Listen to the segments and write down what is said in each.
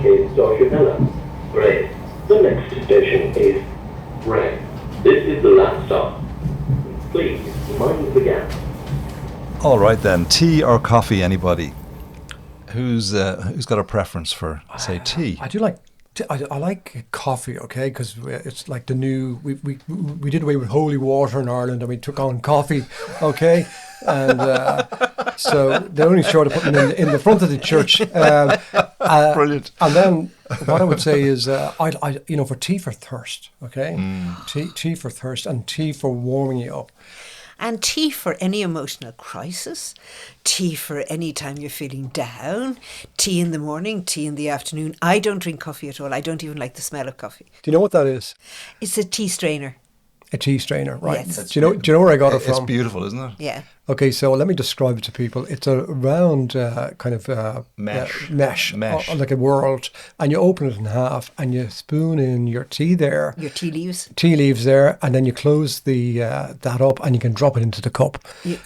is Dorchester. Bray. The next station is Bray. This is the last stop. Please mind the gap. All right then, tea or coffee, anybody? Who's got a preference for, say, tea? I do like. I like coffee, okay, because it's like the new. We did away with holy water in Ireland, and we took on coffee, okay, and so they only started putting them in the front of the church. Brilliant. And then what I would say is, I for tea for thirst, okay, tea for thirst, and tea for warming you up. And tea for any emotional crisis, tea for any time you're feeling down, tea in the morning, tea in the afternoon. I don't drink coffee at all. I don't even like the smell of coffee. Do you know what that is? It's a tea strainer. A tea strainer, right? Yes. Do you know where I got it from? It's beautiful, isn't it? Yeah. Okay, so let me describe it to people. It's a round kind of mesh, like a world, and you open it in half, and you spoon in your tea there. Your tea leaves. Tea leaves there, and then you close the that up, and you can drop it into the cup.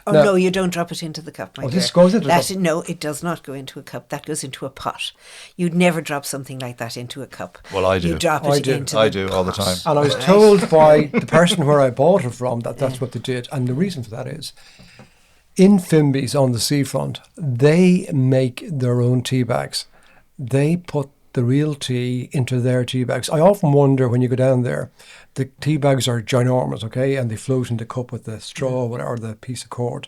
No, you don't drop it into the cup, my dear. This goes into the cup? No, it does not go into a cup. That goes into a pot. You'd never drop something like that into a cup. Well, I do. You drop it into I the do pot. all the time. And I was told by the person where I bought it from that that's what they did, and the reason for that is, in Fimby's on the seafront, they make their own tea bags. They put the real tea into their tea bags. I often wonder when you go down there, the tea bags are ginormous, okay, and they float in the cup with the straw or the piece of cord.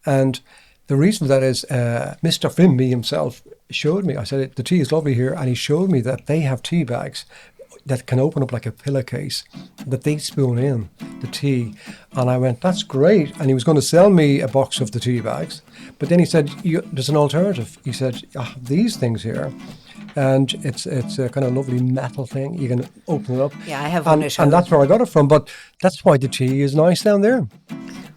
And the reason for that is Mr. Fimby himself showed me, I said, the tea is lovely here, and he showed me that they have tea bags that can open up like a pillowcase, that they spoon in the tea. And I went, that's great. And he was going to sell me a box of the tea bags. But then he said, there's an alternative. He said, these things here. And it's a kind of lovely metal thing. You can open it up. Yeah, I have one at home. And that's where I got it from. But that's why the tea is nice down there.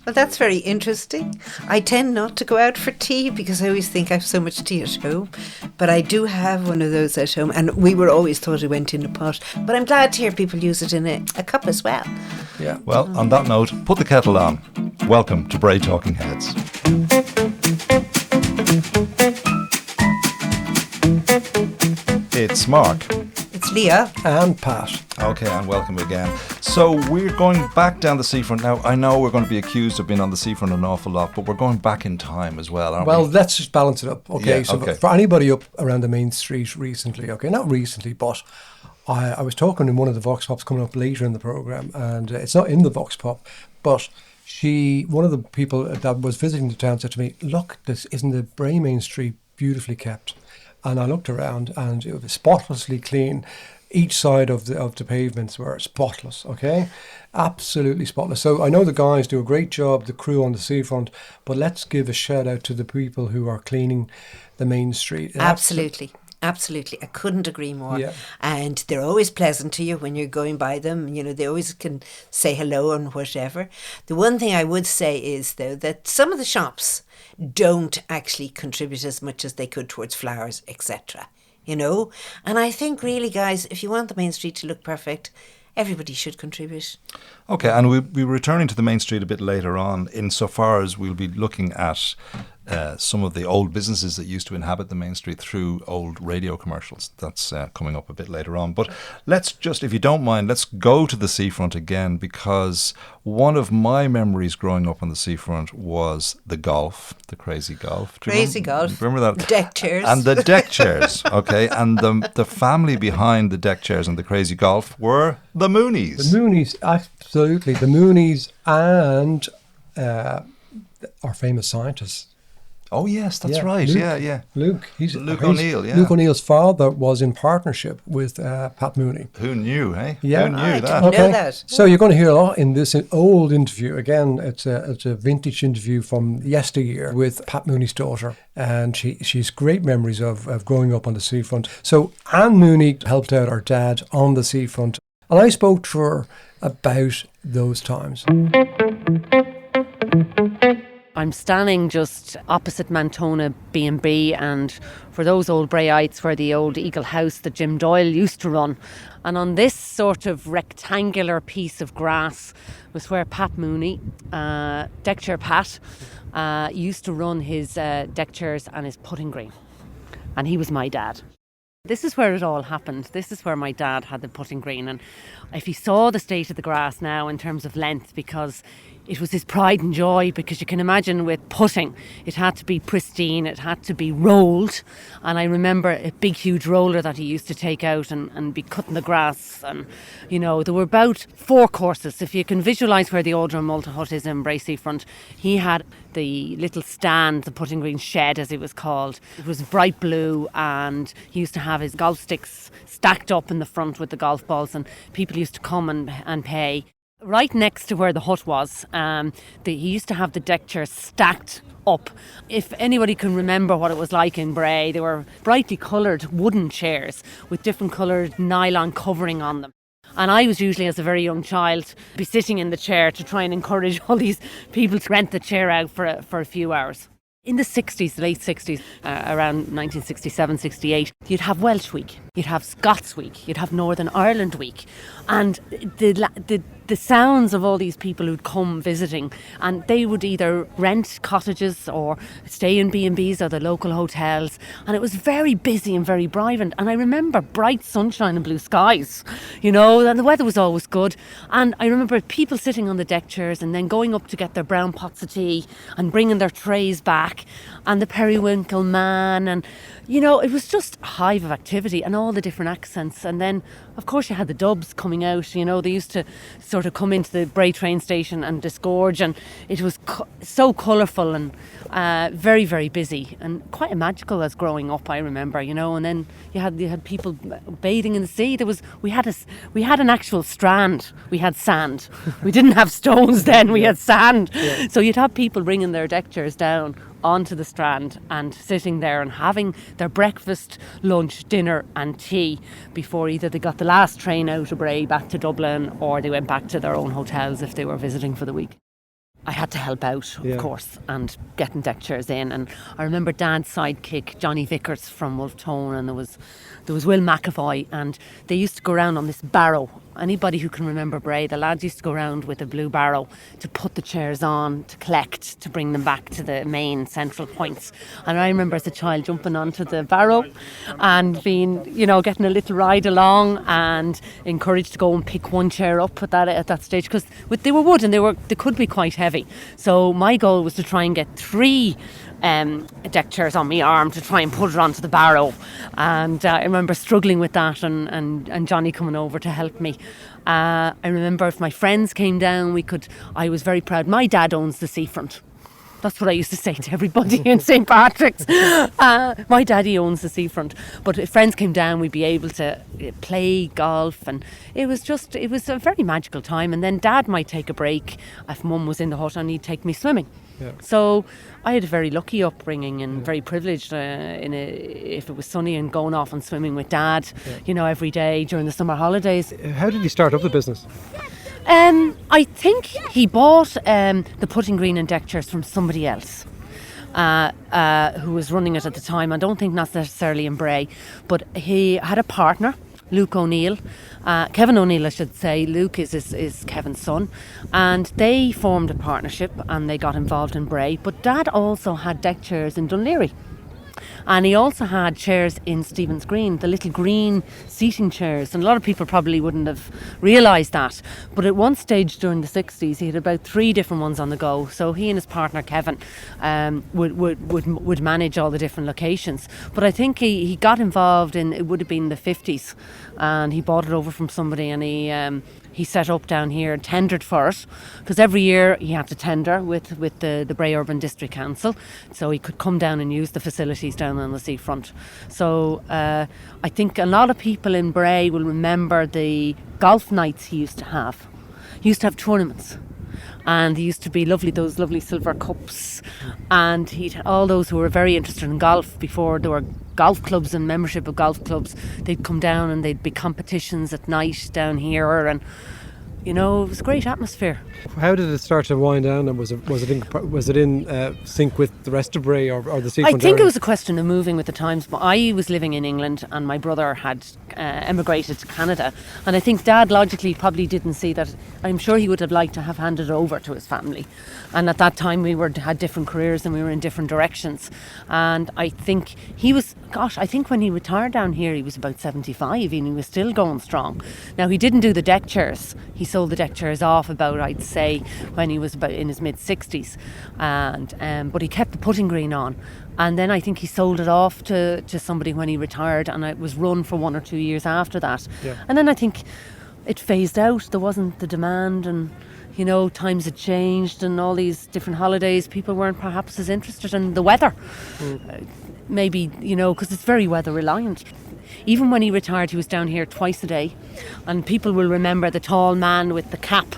Well, that's very interesting. I tend not to go out for tea because I always think I have so much tea at home. But I do have one of those at home. And we were always taught it went in a pot. But I'm glad to hear people use it in a cup as well. Yeah. Well, on that note, put the kettle on. Welcome to Bray Talking Heads. It's Mark. It's Leah. And Pat. Okay, and welcome again. So we're going back down the seafront now. I know we're going to be accused of being on the seafront an awful lot, but we're going back in time as well, aren't we? Well, let's just balance it up, okay? Yeah, so okay. For anybody up around the main street recently, okay, not recently, but I was talking in one of the Vox Pops coming up later in the programme, and it's not in the Vox Pop, but one of the people that was visiting the town said to me, look, isn't the Bray Main Street beautifully kept? And I looked around and it was spotlessly clean. Each side of the pavements were spotless, okay? Absolutely spotless. So I know the guys do a great job, the crew on the seafront, but let's give a shout out to the people who are cleaning the main street. Absolutely. Absolutely. I couldn't agree more. Yeah. And they're always pleasant to you when you're going by them. You know, they always can say hello and whatever. The one thing I would say is, though, that some of the shops don't actually contribute as much as they could towards flowers, etc. You know? And I think really, guys, if you want the main street to look perfect, everybody should contribute. Okay, and we'll be returning to the main street a bit later on, insofar as we'll be looking at some of the old businesses that used to inhabit the main street through old radio commercials. That's coming up a bit later on. But let's just, if you don't mind, let's go to the seafront again, because one of my memories growing up on the seafront was the golf, the crazy golf. Golf. Remember that? Deck chairs. And the deck chairs, okay? And the family behind the deck chairs and the crazy golf were the Moonies. The Moonies, absolutely. The Moonies and our famous scientists. Oh, yes, that's Yeah, right. Luke. Yeah. Luke O'Neill, yeah. Luke O'Neill's father was in partnership with Pat Mooney. Who knew, eh? Yeah. Who knew I that? didn't know that. So you're going to hear a lot in this old interview. Again, it's a vintage interview from yesteryear with Pat Mooney's daughter. And she's great memories of growing up on the seafront. So Anne Mooney helped out our dad on the seafront. And I spoke to her about those times. I'm standing just opposite Mantona B&B, and for those old Brayites, where the old Eagle House that Jim Doyle used to run. And on this sort of rectangular piece of grass was where Pat Mooney, deckchair Pat, used to run his deck chairs and his putting green. And he was my dad. This is where it all happened. This is where my dad had the putting green. And if he saw the state of the grass now in terms of length, because it was his pride and joy, because you can imagine with putting, it had to be pristine, it had to be rolled. And I remember a big, huge roller that he used to take out and be cutting the grass. And, you know, there were about 4 courses. If you can visualise where the Aldrin Malta Hut is in Bray Seafront, he had the little stand, the putting green shed as it was called. It was bright blue, and he used to have his golf sticks stacked up in the front with the golf balls, and people used to come and pay. Right next to where the hut was, he used to have the deck chairs stacked up. If anybody can remember what it was like in Bray, they were brightly coloured wooden chairs with different coloured nylon covering on them. And I was usually, as a very young child, be sitting in the chair to try and encourage all these people to rent the chair out for a few hours. In the 60s, the late 60s, around 1967, 68, you'd have Welsh Week, you'd have Scots Week, you'd have Northern Ireland Week. And the sounds of all these people who'd come visiting, and they would either rent cottages or stay in B&Bs or the local hotels. And it was very busy and very vibrant. And I remember bright sunshine and blue skies, you know, and the weather was always good. And I remember people sitting on the deck chairs and then going up to get their brown pots of tea and bringing their trays back, and the periwinkle man, and you know, it was just a hive of activity and all the different accents. And then, of course, you had the dubs coming out. You know, they used to sort of come into the Bray train station and disgorge, and it was so colourful and very, very busy and quite magical as growing up, I remember, you know. And then you had people bathing in the sea. We had an actual strand. We had sand. We didn't have stones then. We had sand. Yeah. So you'd have people bringing their deck chairs down onto the strand and sitting there and having their breakfast, lunch, dinner and tea before either they got the last train out of Bray back to Dublin, or they went back to their own hotels if they were visiting for the week. I had to help out, of course, and getting deck chairs in. And I remember Dad's sidekick, Johnny Vickers from Wolf Tone, and there was Will McAvoy, and they used to go around on this barrow. Anybody who can remember Bray, the lads used to go around with a blue barrow to put the chairs on, to collect, to bring them back to the main central points. And I remember as a child jumping onto the barrow and being, you know, getting a little ride along and encouraged to go and pick one chair up at that stage, because they were wood and they could be quite heavy. So my goal was to try and get 3 deck chairs on my arm to try and put it onto the barrow, and I remember struggling with that, and Johnny coming over to help me. I remember if my friends came down, I was very proud. My dad owns the Seafront. That's what I used to say to everybody in St. Patrick's. My daddy owns the Seafront. But if friends came down, we'd be able to play golf, and it was a very magical time. And then Dad might take a break if Mum was in the hut, and he'd take me swimming. Yeah. So I had a very lucky upbringing and very privileged if it was sunny and going off and swimming with Dad, you know, every day during the summer holidays. How did you start up the business? I think he bought the putting green and deck chairs from somebody else who was running it at the time. I don't think necessarily in Bray, but he had a partner, Luke O'Neill, Kevin O'Neill I should say. Luke is Kevin's son, and they formed a partnership and they got involved in Bray. But Dad also had deck chairs in Dunleary. And he also had chairs in Stephen's Green, the little green seating chairs. And a lot of people probably wouldn't have realised that. But at one stage during the 60s, he had about 3 different ones on the go. So he and his partner, Kevin, would manage all the different locations. But I think he got involved it would have been the 50s. And he bought it over from somebody, and he set up down here and tendered for it, because every year he had to tender with the Bray Urban District Council, so he could come down and use the facilities down on the seafront. So I think a lot of people in Bray will remember the golf nights he used to have. He used to have tournaments, and there used to be those lovely silver cups, and he'd all those who were very interested in golf before there were golf clubs and membership of golf clubs. They'd come down and they'd be competitions at night down here, and You know, it was a great atmosphere. How did it start to wind down, and was it in sync with the rest of Bray or the Seafront I think area? it was a question of moving with the times. But I was living in England and my brother had emigrated to Canada, and I think Dad logically probably didn't see that. I'm sure he would have liked to have handed it over to his family, and at that time we had different careers and we were in different directions. And I think I think when he retired down here he was about 75 and he was still going strong. Now, he didn't do the deck chairs. He sold the deck chairs off about, I'd say, when he was about in his mid-60s, and but he kept the putting green on. And then I think he sold it off to somebody when he retired, and it was run for 1 or 2 years after that. Yeah. And then I think it phased out. There wasn't the demand, and you know, times had changed, and all these different holidays, people weren't perhaps as interested in the weather. Maybe, you know, because it's very weather reliant. Even when he retired, he was down here twice a day, and people will remember the tall man with the cap,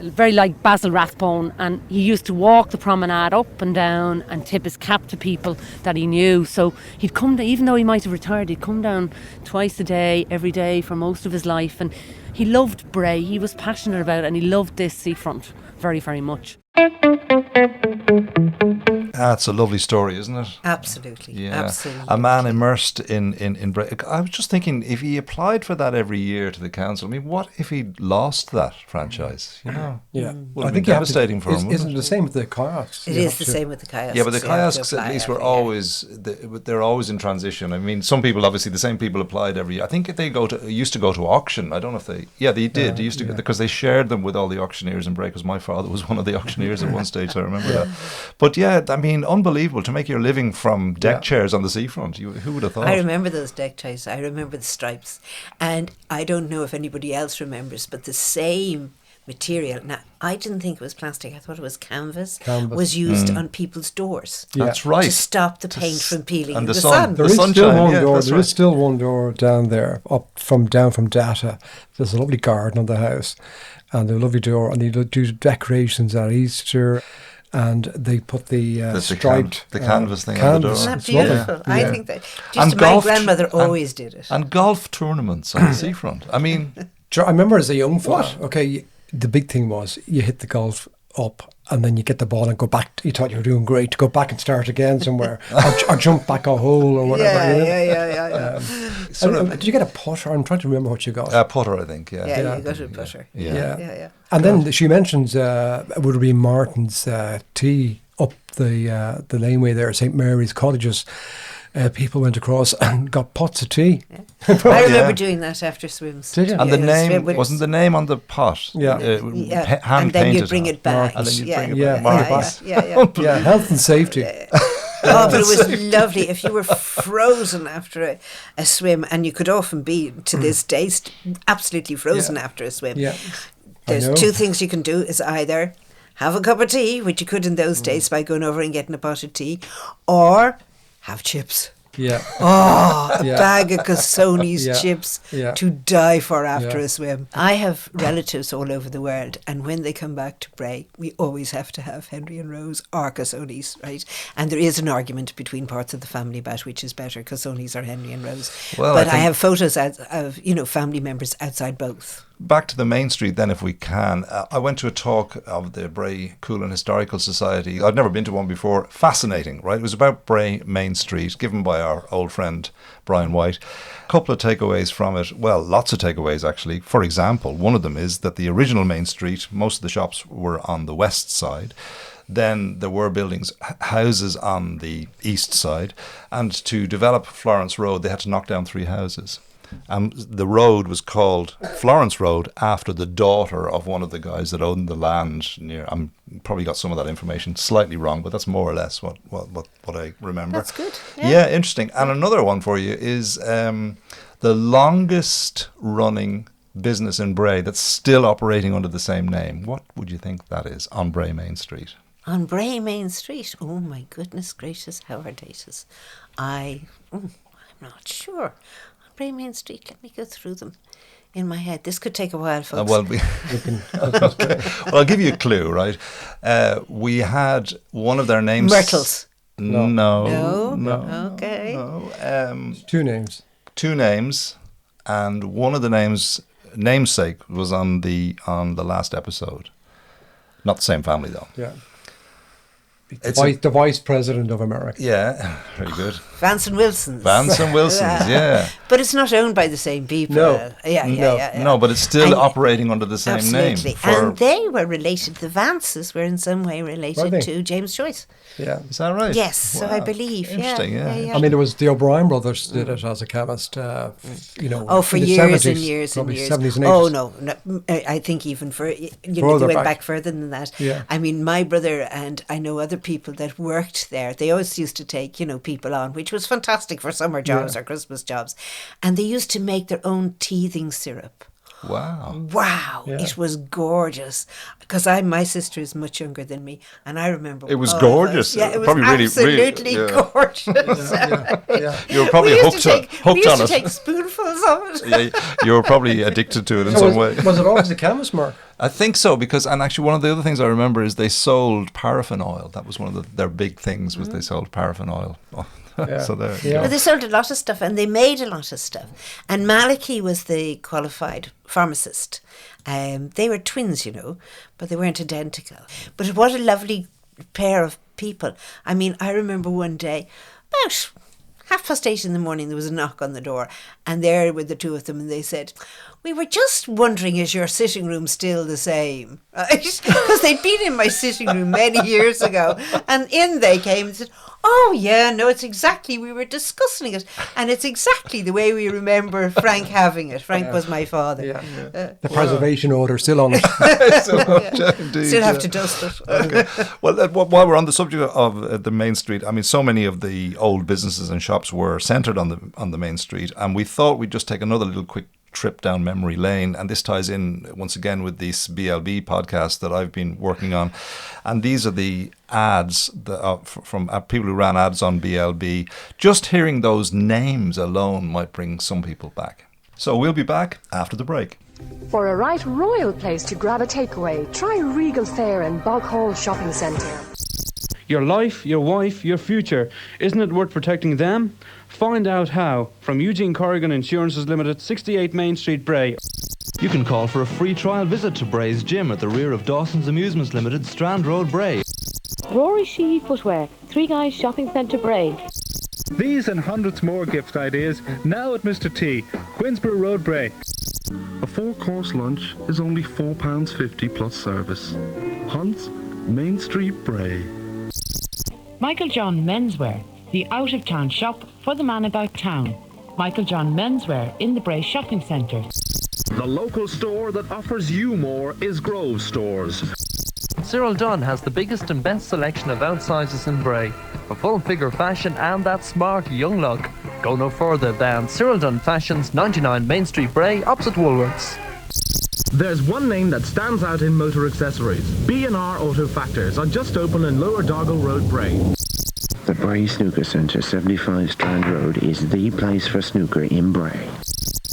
very like Basil Rathbone, and he used to walk the promenade up and down and tip his cap to people that he knew. So he'd come down, even though he might have retired, he'd come down twice a day, every day for most of his life, and he loved Bray. He was passionate about it, and he loved this seafront very, very much. That's a lovely story, isn't it? Absolutely. Yeah, Absolutely. a man immersed in Bray. I was just thinking, if he applied for that every year to the council, I mean, what if he lost that franchise? You know, Yeah, would have been devastating for him. Isn't it the same with the kayaks? It is the same with the kayaks. Yeah, but the You have to kiosks apply at least were every year. always they're always in transition. I mean, some people, obviously the same people applied every year. I think they used to go to auction. I don't know if they did. They used to because they shared them with all the auctioneers in Bray, because my father was one of the auctioneers at one stage, so I remember that. But yeah, I mean, unbelievable to make your living from deck chairs on the seafront. Who would have thought? I remember those deck chairs. I remember the stripes. And I don't know if anybody else remembers, but the same material, now I didn't think it was plastic, I thought it was canvas. Was used on people's doors. That's right. To stop the paint from peeling and in the the sun. sun. There The is still sunshine, one yeah, door. that's There right. is still one door down there, down from Data. There's a lovely garden on the house, and a lovely door, and they do decorations at Easter, and they put the striped the canvas thing on the door. canvas. Isn't that It's lovely. beautiful? I Yeah. think that And just my golf- grandmother and- always did it. And golf tournaments on the seafront. I mean, I remember as a young fella, the big thing was you hit the golf up and then you get the ball and go back. You thought you were doing great to go back and start again somewhere, or jump back a hole or whatever. Yeah. Did you get a putter? I'm trying to remember what you got. putter, I think. Yeah. Yeah, you got a putter. Yeah. And then she mentions it would be Martin's tea up the laneway there, St Mary's Cottages. People went across and got pots of tea. I remember doing that after swims. Did you? And the Yeah, name swim with- wasn't the name on the pot. Yeah. Yeah, hand and then painted you bring on. it back. And then you yeah. bring it Yeah, back. bring it Martin's. back. Yeah, health and safety. Oh, but it was lovely. If you were frozen after a swim, and you could often be, to this day, absolutely frozen after a swim. Yeah. There's know. two things you can do, is either have a cup of tea, which you could in those days by going over and getting a pot of tea, or have chips. Yeah. Oh, a Yeah. bag of Cassoni's Yeah. chips Yeah. to die for after Yeah. a swim. I have relatives all over the world, and when they come back to Bray, we always have to have Henry and Rose or Cassoni's, right? And there is an argument between parts of the family about which is better, Cassoni's or Henry and Rose. Well, but I I think- have photos of family members outside both. Back to the main street then, if we can. I went to a talk of the Bray Coolin Historical Society. I'd never been to one before. Fascinating, right? It was about Bray Main Street, given by our old friend Brian White. A couple of takeaways from it. Well, lots of takeaways, actually. For example, one of them is that the original Main Street, most of the shops were on the west side. Then there were buildings, houses on the east side. And to develop Florence Road, they had to knock down 3 houses. The road was called Florence Road after the daughter of one of the guys that owned the land near. I'm probably got some of that information slightly wrong, but that's more or less what I remember. That's good. Yeah, interesting. And another one for you is the longest running business in Bray that's still operating under the same name. What would you think that is on Bray Main Street? On Bray Main Street? Oh my goodness gracious, how are dates? I'm not sure. Bray Main Street, let me go through them in my head. This could take a while, folks. Okay. Well, I'll give you a clue, right? We had one of their names. Myrtles. No. Okay. No. 2 names. 2 names, and one of the names namesake was on the last episode. Not the same family though. Yeah. The vice president of America. Yeah, very good. Vance and Wilson's. Vance and Wilson's, yeah. But it's not owned by the same people. No. No, but it's still operating under the same name. Absolutely. And they were related, the Vances were in some way related to James Joyce. Yeah. Is that right? Yes, so I believe. Interesting, yeah. I mean, it was the O'Brien brothers did it as a chemist, for for in the years 70s, and years and probably years. 70s and 80s. Oh, no. I think even they went back further than that. Yeah. I mean, my brother and I know other people that worked there, they always used to take, people on, which was fantastic for summer jobs or Christmas jobs. And they used to make their own teething syrup. Wow. Yeah. It was gorgeous. Because my sister is much younger than me, and I remember it was gorgeous. Yeah, it was probably absolutely gorgeous. You were probably hooked on it. We used to take spoonfuls of it. Yeah, you were probably addicted to it in some way. Was it always a chemist, Mark? I think so, and actually one of the other things I remember is they sold paraffin oil. That was one of their big things, was they sold paraffin oil. So there you go. But they sold a lot of stuff and they made a lot of stuff. And Malachy was the qualified pharmacist. They were twins, but they weren't identical. But what a lovely pair of people. I mean, I remember one day, about 8:30 in the morning, there was a knock on the door, and there were the two of them, and they said, "We were just wondering, is your sitting room still the same?" Because they'd been in my sitting room many years ago, and in they came and said, "Oh yeah, no, it's exactly, we were discussing it, and it's exactly the way we remember Frank having it." Frank was my father. Yeah. The preservation order still on it. Still have to dust it. Okay. Well, while we're on the subject of the main street, I mean, so many of the old businesses and shops were centred on the main street, and we thought we'd just take another little quick trip down memory lane, and this ties in once again with this BLB podcast that I've been working on, and these are the ads from people who ran ads on BLB. Just hearing those names alone might bring some people back. So we'll be back after the break. For a right royal place to grab a takeaway, try Regal Fair and Bog Hall Shopping Centre. Your life, your wife, your future. Isn't it worth protecting them? Find out how from Eugene Corrigan Insurances Limited, 68 Main Street, Bray. You can call for a free trial visit to Bray's gym at the rear of Dawson's Amusements Limited, Strand Road, Bray. Rory Sheehy Footwear, Three Guys Shopping Centre, Bray. These and hundreds more gift ideas now at Mr. T, Queensborough Road, Bray. A 4-course lunch is only £4.50 plus service. Hunt's, Main Street, Bray. Michael John Menswear, the out-of-town shop for the man about town. Michael John Menswear in the Bray Shopping Centre. The local store that offers you more is Grove Stores. Cyril Dunn has the biggest and best selection of outsizes in Bray for full figure fashion and that smart young look. Go no further than Cyril Dunn Fashions, 99 Main Street, Bray, opposite Woolworths. There's one name that stands out in motor accessories. B&R Auto Factors are just open in Lower Doggle Road, Bray. The Bray Snooker Centre, 75 Strand Road, is the place for snooker in Bray.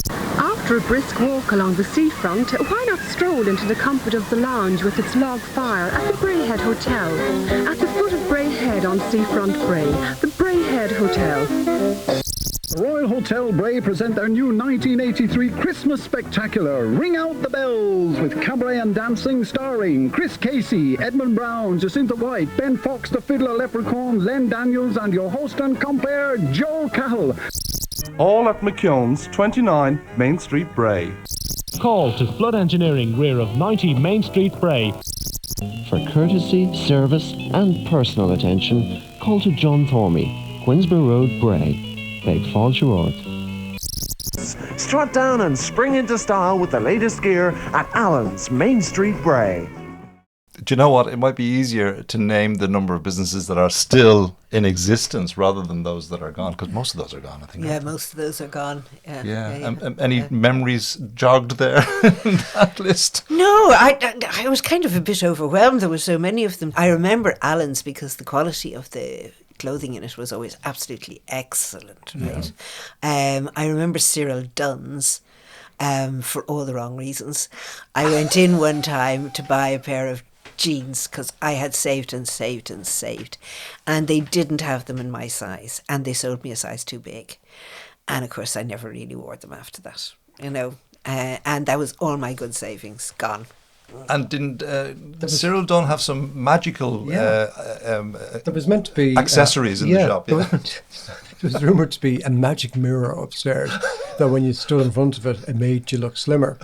After a brisk walk along the seafront, why not stroll into the comfort of the lounge with its log fire at the Bray Head Hotel? At the foot of Bray Head on Seafront Bray, the Bray Head Hotel. The Royal Hotel Bray present their new 1983 Christmas Spectacular. Ring out the bells with cabaret and dancing starring Chris Casey, Edmund Brown, Jacinta White, Ben Fox, the Fiddler Leprechaun, Len Daniels, and your host and compere, Joe Cahill. All at McKeown's, 29 Main Street, Bray. Call to Flood Engineering, rear of 90 Main Street, Bray. For courtesy, service and personal attention, call to John Thormy, Queensborough Road, Bray. Big Falls Road. Strut down and spring into style with the latest gear at Allen's, Main Street, Bray. Do you know what? It might be easier to name the number of businesses that are still in existence rather than those that are gone, because most of those are gone, I think. Yeah, most of those are gone. Any memories jogged there in that list? No, I was kind of a bit overwhelmed. There were so many of them. I remember Allen's because the quality of the clothing in it was always absolutely excellent, right? I remember Cyril Dunn's, for all the wrong reasons. I went in one time to buy a pair of jeans because I had saved and saved and saved, and they didn't have them in my size, and they sold me a size too big, and of course I never really wore them after that, and that was all my good savings gone. And didn't Cyril Dunn have some magical there was meant to be accessories in the shop? Yeah. There was rumoured to be a magic mirror upstairs that when you stood in front of it, it made you look slimmer.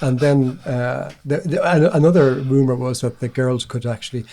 And then another rumour was that the girls could actually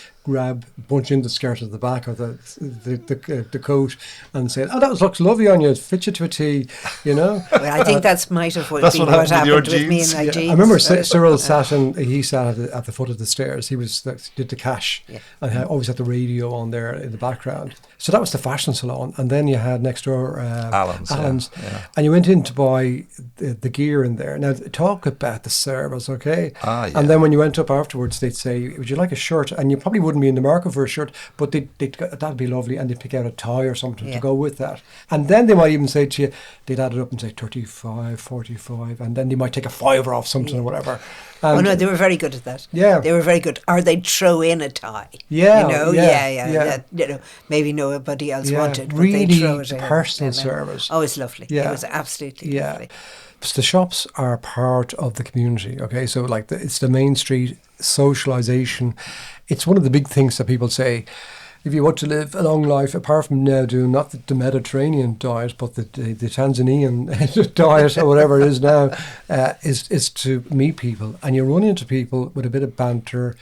bunch in the skirt at the back of the coat and say, "Oh, that looks lovely on you. It fits you to a T," you know. Well, I think that's might have what happened with me and my jeans. I remember Cyril sat at the foot of the stairs. He did the cash and always had the radio on there in the background. So that was the fashion salon, and then you had next door Allen's, and you went in to buy the gear in there. Now talk about the service, okay? And then when you went up afterwards, they'd say, "Would you like a shirt?" And you probably wouldn't be in the market for a shirt, but that'd be lovely, and they'd pick out a tie or something to go with that. And then they might even say to you, they'd add it up and say 35, 45, and then they might take a fiver off something or whatever. Oh no, they were very good at that. Yeah, they were very good. Or they'd throw in a tie. Yeah, you know, yeah. You know, maybe nobody else wanted, but really they'd throw it in. Personal service. Oh, it's lovely. Yeah. It was absolutely lovely. The shops are part of the community. Okay, so like it's the main street socialisation. It's one of the big things that people say. If you want to live a long life, apart from now doing not the Mediterranean diet, but the Tanzanian diet or whatever it is now, is to meet people. And you run into people with a bit of banter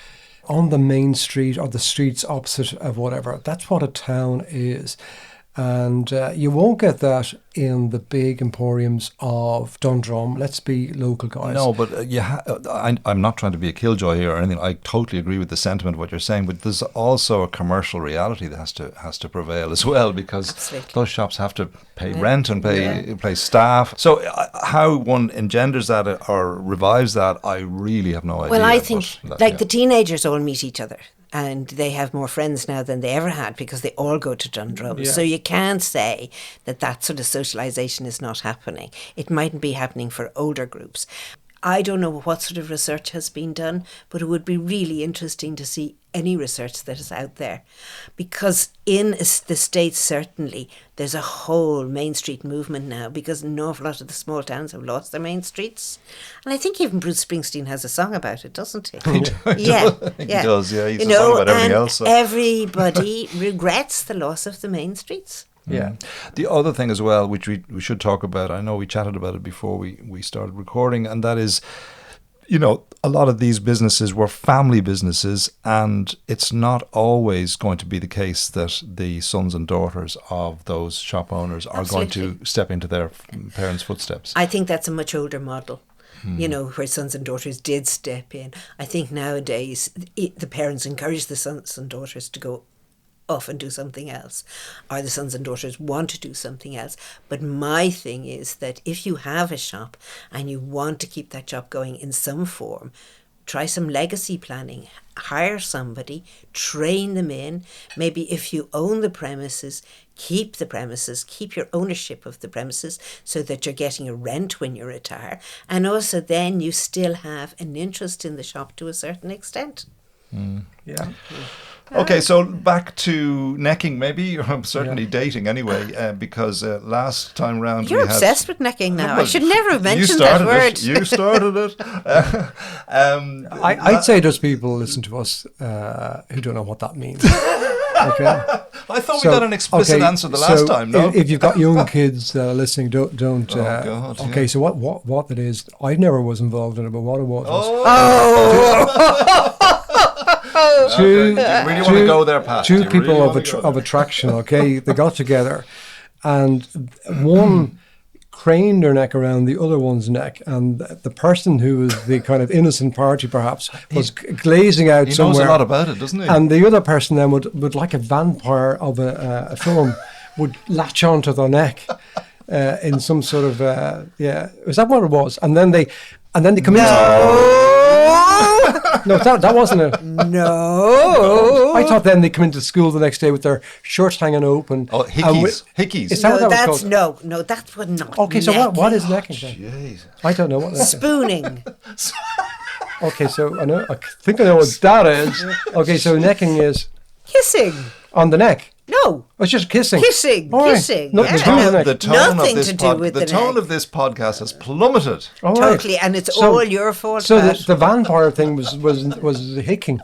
on the main street or the streets opposite of whatever. That's what a town is. And you won't get that in the big emporiums of Dundrum. Let's be local guys. No, but I'm not trying to be a killjoy here or anything. I totally agree with the sentiment of what you're saying, but there's also a commercial reality that has to prevail as well, because those shops have to pay rent and pay staff. So how one engenders that or revives that, I really have no idea. Well, I think the teenagers all meet each other. And they have more friends now than they ever had because they all go to Dundrum. Yeah. So you can't say that sort of socialisation is not happening. It mightn't be happening for older groups. I don't know what sort of research has been done, but it would be really interesting to see any research that is out there. Because in the States, certainly, there's a whole Main Street movement now because an awful lot of the small towns have lost their main streets. And I think even Bruce Springsteen has a song about it, doesn't he? He does, yeah. He's a song about everything else. So. Everybody regrets the loss of the main streets. Yeah. The other thing as well, which we should talk about, I know we chatted about it before we started recording, and that is, you know, a lot of these businesses were family businesses, and it's not always going to be the case that the sons and daughters of those shop owners are going to step into their parents' footsteps. I think that's a much older model. You know, where sons and daughters did step in. I think nowadays the parents encourage the sons and daughters to go off and do something else, or the sons and daughters want to do something else. But my thing is that if you have a shop and you want to keep that shop going in some form, try some legacy planning, hire somebody, train them in. Maybe if you own the premises, keep the premises, keep your ownership of the premises so that you're getting a rent when you retire, and also then you still have an interest in the shop to a certain extent. Yeah. Okay, so back to necking, maybe. I'm certainly dating anyway, because last time round you're obsessed with necking now. I should never have mentioned that word. You started it. I'd say there's people listen to us who don't know what that means. Okay. I thought we got an explicit answer the last time. No, if you've got young kids listening, don't. God, okay, so what it is? I never was involved in it, but what it was. Do you really want to go there, Pat? Two people of attraction, okay? They got together and one craned their neck around the other one's neck, and the person who was the kind of innocent party perhaps was glazing out somewhere. He knows a lot about it, doesn't he? And the other person then would like a vampire of a film, would latch onto their neck in some sort of, is that what it was? And then they come in. No, that wasn't it. No. I thought then they come into school the next day with their shirts hanging open. Oh, hickeys. Is that what that was called? No, that would not. Okay, so what is necking then? Jeez. I don't know what necking. Spooning. Okay, so I think I know what that is. Okay, so necking is kissing on the neck. No. It's just kissing. Kissing. All right. Kissing. Nothing Yeah. to do with the neck. The tone Nothing of this to do with the tone neck. of this podcast has plummeted. All right. Totally, and it's all your fault. So Pat. the vampire thing was the hicking.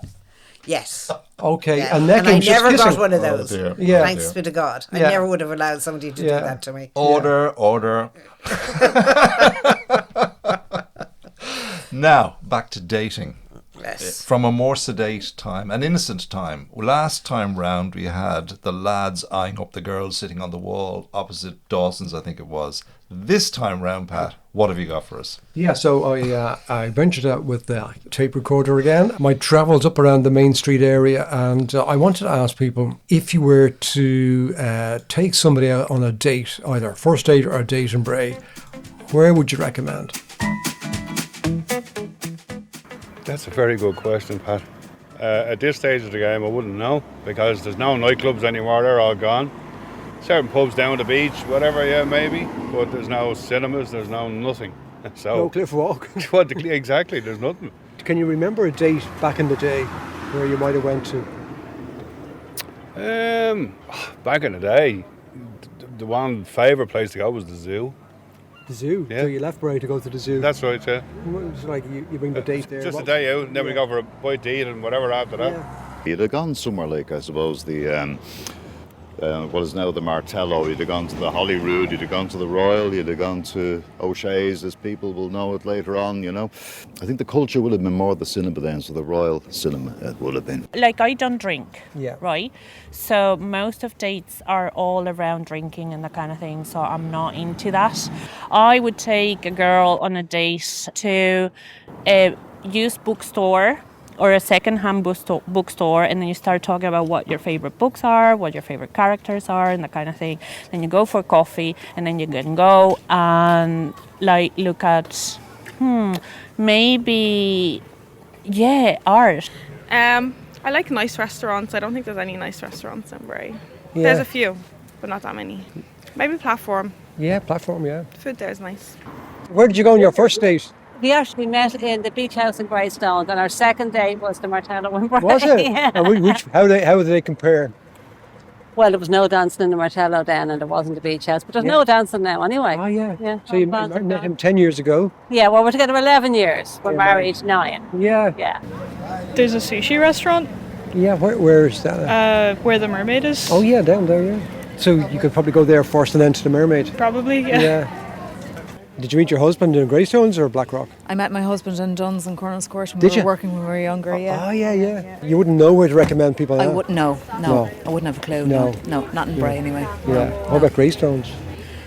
Yes. Okay, Yeah. and necking I just never kissing. got one of those. dear. Yeah. Thanks be to God. I Yeah. never would have allowed somebody to do that to me. Order. Now, back to dating. Yes. From a more sedate time, an innocent time. Last time round, we had the lads eyeing up the girls sitting on the wall opposite Dawson's, I think it was. This time round, Pat, what have you got for us? Yeah, so I ventured out with the tape recorder again. My travels up around the Main Street area, and I wanted to ask people, if you were to take somebody out on a date, either a first date or a date in Bray, where would you recommend? That's a very good question, Pat. At this stage of the game, I wouldn't know, because there's no nightclubs anymore. They're all gone. Certain pubs down the beach, whatever, yeah, maybe. But there's no cinemas, there's no nothing. So No Cliff Walk. Exactly, there's nothing. Can you remember a date back in the day where you might have went to? Back in the day, the one favourite place to go was the zoo. The zoo? Yeah. So you left Bray to go to the zoo? That's right, yeah. It's like you bring the date there. Just a day out, and then we go for a bite to eat and whatever after that. You'd have gone somewhere like, I suppose, the what is now the Martello. You'd have gone to the Holyrood, you'd have gone to the Royal, you'd have gone to O'Shea's, as people will know it later on, you know. I think the culture would have been more the cinema then, so the Royal Cinema it would have been. Like, I don't drink, yeah, right? So most of dates are all around drinking and that kind of thing, so I'm not into that. I would take a girl on a date to a used bookstore or a second-hand bookstore, and then you start talking about what your favorite books are, what your favorite characters are, and that kind of thing. Then you go for coffee, and then you can go and like look at maybe art. I like nice restaurants. I don't think there's any nice restaurants in Bray. Yeah. There's a few, but not that many. Maybe Platform. Yeah, Platform, yeah. The food there is nice. Where did you go on your first date? We actually met in the beach house in Greystone, and our second date was the Martello in Bray. Was it? Yeah. And how did they compare? Well, there was no dancing in the Martello then, and there wasn't the beach house, but there's no dancing now anyway. Oh, yeah. Yeah. So you met him 10 years ago? Yeah, well, we're together 11 years. We're married 9. Yeah. Yeah. There's a sushi restaurant. Yeah, where is that? Where the Mermaid is. Oh, yeah, down there, yeah. So you could probably go there first and then to the Mermaid? Probably, yeah. Did you meet your husband in Greystones or Blackrock? I met my husband in Duns and Corners Court when Did we you? were working when we were younger, yeah. Oh, yeah. You wouldn't know where to recommend people I now? wouldn't know. No, I wouldn't have a clue. No, not in Bray anyway. Yeah. What about Greystones?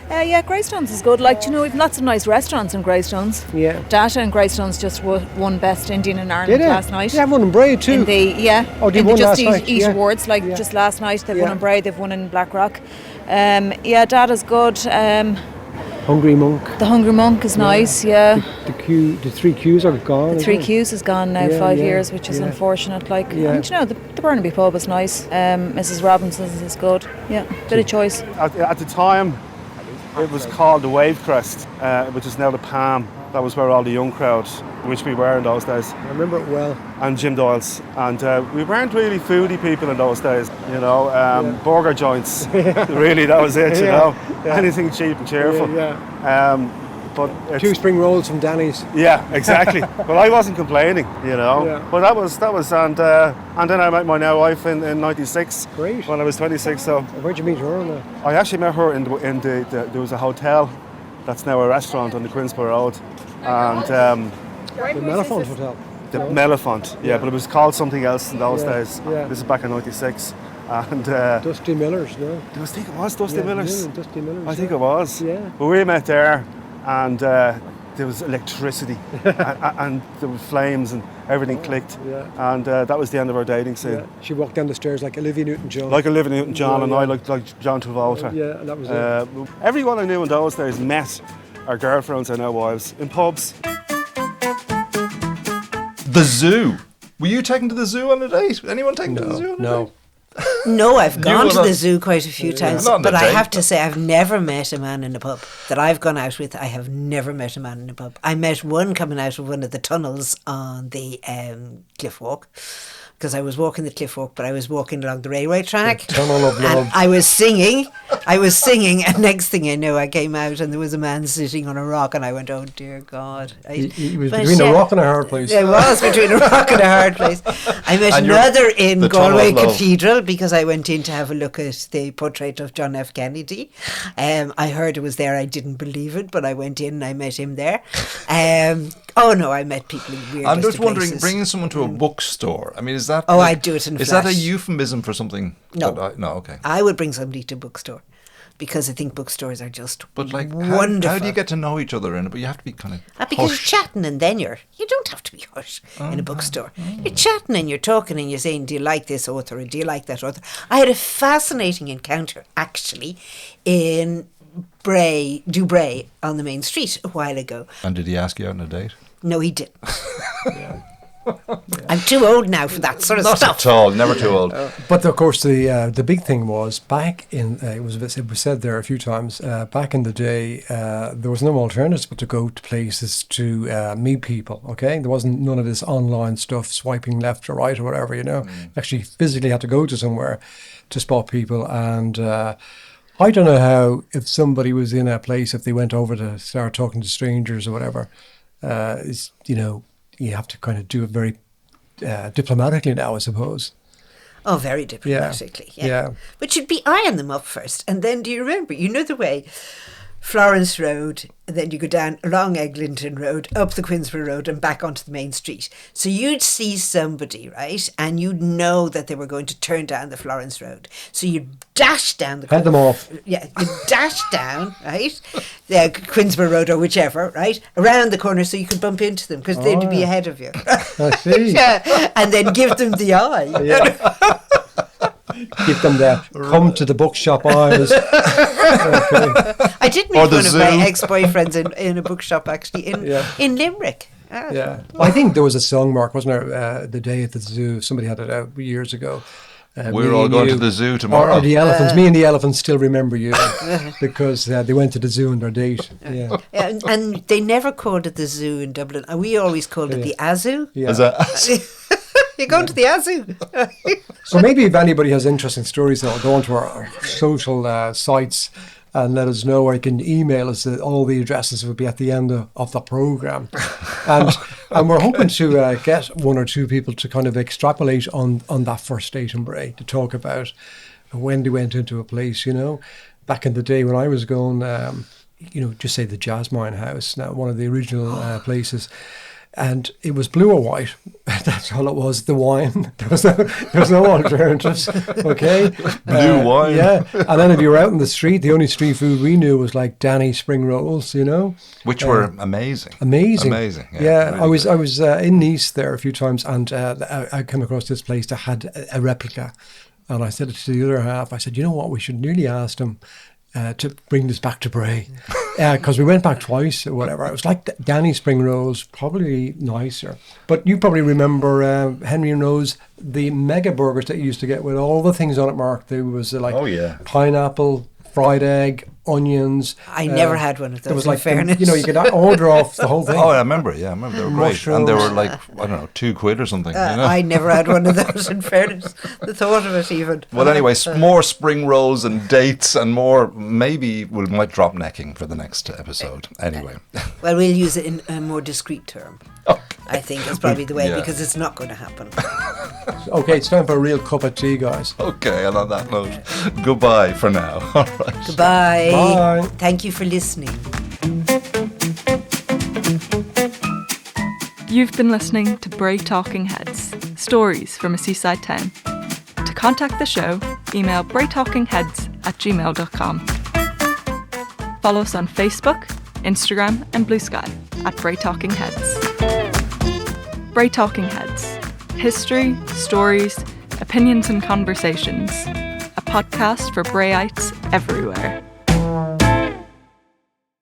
Yeah, Greystones is good. Like, you know, we've lots of nice restaurants in Greystones. Yeah. Data in Greystones just won Best Indian in Ireland Did it? last night. Yeah, won in Bray too. In the, Oh, they in won the last Just night. Eat Yeah. Awards, just last night. They've won in Bray, they've won in Blackrock. Data's good. Hungry Monk. The Hungry Monk is nice, yeah. The 3 Qs are gone. The 3 Qs is gone now, 5 years, which is yeah. unfortunate. Like, Yeah. and, you know, the Burnaby pub is nice. Mrs. Robinson's is good. Yeah, bit of choice. At the time, it was called the Wave Crest, which is now the Palm. That was where all the young crowd, which we were in those days. I remember it well. And Jim Doyle's. And we weren't really foodie people in those days, you know. Burger joints, really, that was it, you know. Yeah. Anything cheap and cheerful. But 2 spring rolls from Danny's. Yeah, exactly. Well, I wasn't complaining, you know. Yeah. But that was, and then I met my now wife in '96. Great. When I was 26. So. Where'd you meet her? I actually met her in the there was a hotel that's now a restaurant on the Quinsborough Road, and the Mellifont Hotel. The Mellifont, yeah, but it was called something else in those days. Yeah. This is back in '96. And Dusty Miller's, no? I think it was Dusty Miller's. Dusty Miller's. I think it was. Yeah. But we met there, and there was electricity, and there were flames, and everything clicked. Yeah. And that was the end of our dating scene. Yeah. She walked down the stairs like Olivia Newton-John. Like Olivia Newton-John, Yeah, and yeah. I looked like John Travolta. Yeah, and that was it. Everyone I knew in those days met our girlfriends and our wives in pubs. The zoo. Were you taken to the zoo on a date? Anyone taken to the zoo on a date? No, I've gone to were the not- zoo quite a few times, Not on a but I date, have to no. say I've never met a man in a pub that I've gone out with. I have never met a man in a pub. I met one coming out of one of the tunnels on the Cliff Walk, because I was walking the cliff walk, but I was walking along the railway track. Tunnel of love. And I was singing, and next thing I know, I came out and there was a man sitting on a rock, and I went, oh dear God. He was between a rock and a hard place. It was between a rock and a hard place. I met another in Galway Cathedral because I went in to have a look at the portrait of John F. Kennedy. I heard it was there. I didn't believe it, but I went in and I met him there. I met people in weird. I'm just wondering, bringing someone to a bookstore. I mean, is that? Oh, I'd do it in a Is flash. that a euphemism for something? No, no. Okay. I would bring somebody to a bookstore because I think bookstores are just wonderful. How do you get to know each other in it? But you have to be kind of because you're chatting, and then you don't have to be hushed in a bookstore. You're chatting and you're talking and you're saying, do you like this author or do you like that author? I had a fascinating encounter actually in Bray on the main street a while ago. And did he ask you out on a date? No, he didn't. I'm too old now for that sort of stuff. Not at all, never too old. But of course, the big thing was back in it was said there a few times. Back in the day, there was no alternatives but to go to places to meet people. Okay, there wasn't none of this online stuff, swiping left or right or whatever. Actually, physically had to go to somewhere to spot people. And I don't know how if somebody was in a place, if they went over to start talking to strangers or whatever. You have to kind of do it very diplomatically now, I suppose. Oh, very diplomatically, yeah. But you'd be eyeing them up first. And then do you remember, the way Florence Road, and then you go down along Eglinton Road, up the Queensborough Road and back onto the main street. So you'd see somebody, right? And you'd know that they were going to turn down the Florence Road. So you'd dash down the... Head them off. Yeah, you'd dash down, right? The Queensborough Road or whichever, right? Around the corner so you could bump into them because they'd be ahead of you. I see. Yeah, and then give them the eye. Yeah. Give them the come to the bookshop eyes. Okay. I did meet one of my ex-boyfriends in a bookshop actually in Limerick. Yeah, I think there was a song, Mark, wasn't there? The day at the zoo, somebody had it out years ago. We're all going to the zoo tomorrow. Or the elephants. Me and the elephants still remember you because they went to the zoo on their date. Yeah. And they never called it the zoo in Dublin. We always called it the Azoo. Yeah. You're going to the Azoo. So maybe if anybody has interesting stories, they'll go onto our social sites and let us know, or you can email us. All the addresses will be at the end of the programme. And we're hoping to get one or two people to kind of extrapolate on that first date in Bray to talk about when they went into a place, Back in the day when I was going, just say the Jasmine House, now one of the original places. And it was blue or white. That's all it was. The wine. There was no alternatives. Okay, blue wine. Yeah. And then if you were out in the street, the only street food we knew was like Danny spring rolls. Which were amazing. Amazing. Yeah. Really I was in Nice there a few times, and I came across this place that had a replica, and I said it to the other half. I said, you know what? We should nearly ask them to bring this back to Bray. Because we went back twice or whatever. It was like Danny spring rolls, probably nicer. But you probably remember, Henry knows, the mega burgers that you used to get with all the things on it, Mark. There was pineapple, fried egg, onions. I never had one of those, there was like, fairness. You could order off the whole thing. Oh, I remember. They were great. And they were like, I don't know, £2 or something. I never had one of those, in fairness. The thought of it even. Well, anyway, more spring rolls and dates and more. Maybe we might drop necking for the next episode. Anyway. Well, we'll use it in a more discreet term. Okay. I think it's probably the way, because it's not going to happen. Okay, it's time for a real cup of tea, guys. Okay, and on that note, goodbye for now. All right. Goodbye. Bye. Thank you for listening. You've been listening to Bray Talking Heads, stories from a seaside town. To contact the show, email braytalkingheads@gmail.com. Follow us on Facebook, Instagram and Blue Sky at Bray Talking Heads. Bray Talking Heads. History, stories, opinions and conversations. A podcast for Brayites everywhere.